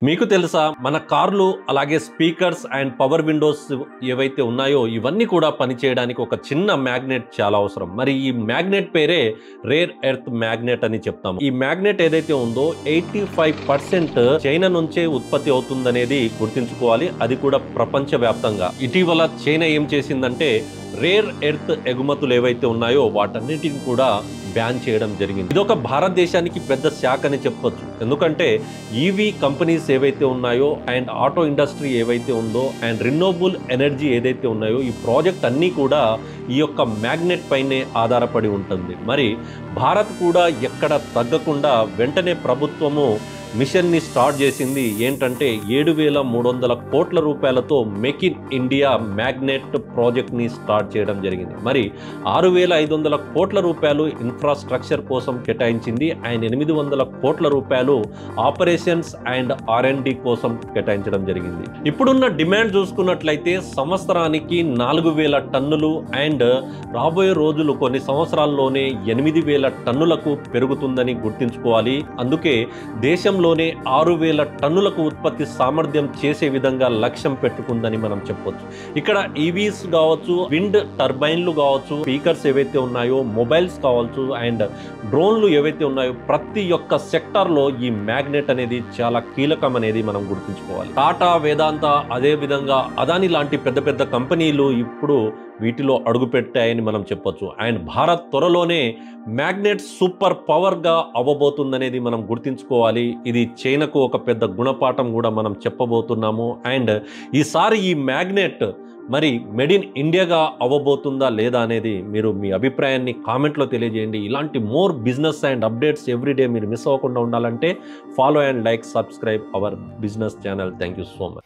మీకు తెలుసా మన కార్లు అలాగే స్పీకర్స్ అండ్ పవర్ విండోస్ ఏవైతే ఉన్నాయో ఇవన్నీ కూడా పనిచేయడానికి ఒక చిన్న మ్యాగ్నెట్ చాలా అవసరం. మరి ఈ మ్యాగ్నెట్ పేరే రేర్ ఎర్త్ మ్యాగ్నెట్ అని చెప్తాము. ఈ మ్యాగ్నెట్ ఏదైతే ఉందో 85% చైనా నుంచే ఉత్పత్తి అవుతుందనేది గుర్తుంచుకోవాలి. అది కూడా ప్రపంచవ్యాప్తంగా. ఇటీవల చైనా ఏం చేసిందంటే రేర్ ఎర్త్ ఎగుమతులు ఏవైతే ఉన్నాయో వాటన్నిటిని కూడా బ్యాన్ చేయడం జరిగింది. ఇదొక భారతదేశానికి పెద్ద శాఖ అని చెప్పొచ్చు. ఎందుకంటే ఈవీ కంపెనీస్ ఏవైతే ఉన్నాయో అండ్ ఆటో ఇండస్ట్రీ ఏవైతే ఉందో అండ్ రిన్యూవబుల్ ఎనర్జీ ఏదైతే ఉన్నాయో ఈ ప్రాజెక్ట్ అన్నీ కూడా ఈ యొక్క మ్యాగ్నెట్ పైనే ఆధారపడి ఉంటుంది. మరి భారత్ కూడా ఎక్కడ తగ్గకుండా వెంటనే ప్రభుత్వము మిషన్ని స్టార్ట్ చేసింది. ఏంటంటే 7,300 కోట్ల రూపాయలతో మేక్ ఇన్ ఇండియా మ్యాగ్నెట్ ప్రాజెక్ట్ని స్టార్ట్ చేయడం జరిగింది. మరి 6,500 కోట్ల రూపాయలు ఇన్ఫ్రాస్ట్రక్చర్ కోసం కేటాయించింది అండ్ 800 కోట్ల రూపాయలు ఆపరేషన్స్ అండ్ R&D కోసం కేటాయించడం జరిగింది. ఇప్పుడున్న డిమాండ్ చూసుకున్నట్లయితే సంవత్సరానికి 4,000 టన్నులు అండ్ రాబోయే రోజులు కొన్ని సంవత్సరాల్లోనే 8,000 టన్నులకు పెరుగుతుందని గుర్తుంచుకోవాలి. అందుకే దేశంలోనే 6,000 టన్నులకు ఉత్పత్తి సామర్థ్యం చేసే విధంగా లక్ష్యం పెట్టుకుందని మనం చెప్పొచ్చు. ఇక్కడ ఈవీస్ కావచ్చు, విండ్ టర్బైన్లు కావచ్చు, స్పీకర్స్ ఏవైతే ఉన్నాయో, మొబైల్స్ కావచ్చు అండ్ డ్రోన్లు ఏవైతే ఉన్నాయో ప్రతి ఒక్క సెక్టార్లో ఈ మ్యాగ్నెట్ అనేది చాలా కీలకం అనేది మనం గుర్తుంచుకోవాలి. టాటా, వేదాంత, అదే విధంగా అదాని లాంటి పెద్ద పెద్ద కంపెనీలు ఇప్పుడు వీటిలో అడుగుపెట్టాయని మనం చెప్పొచ్చు. అండ్ భారత్ త్వరలోనే మ్యాగ్నెట్ సూపర్ పవర్గా అవ్వబోతుందనేది మనం గుర్తుంచుకోవాలి. ఇది చైనాకు ఒక పెద్ద గుణపాఠం కూడా మనం చెప్పబోతున్నాము. అండ్ ఈసారి ఈ మ్యాగ్నెట్ మరి మేడ్ ఇన్ ఇండియాగా అవ్వబోతుందా లేదా అనేది మీరు మీ అభిప్రాయాన్ని కామెంట్లో తెలియజేయండి. ఇలాంటి more business and updates everyday మీరు మిస్ అవ్వకుండా ఉండాలంటే follow and like, subscribe our business channel. Thank you so much.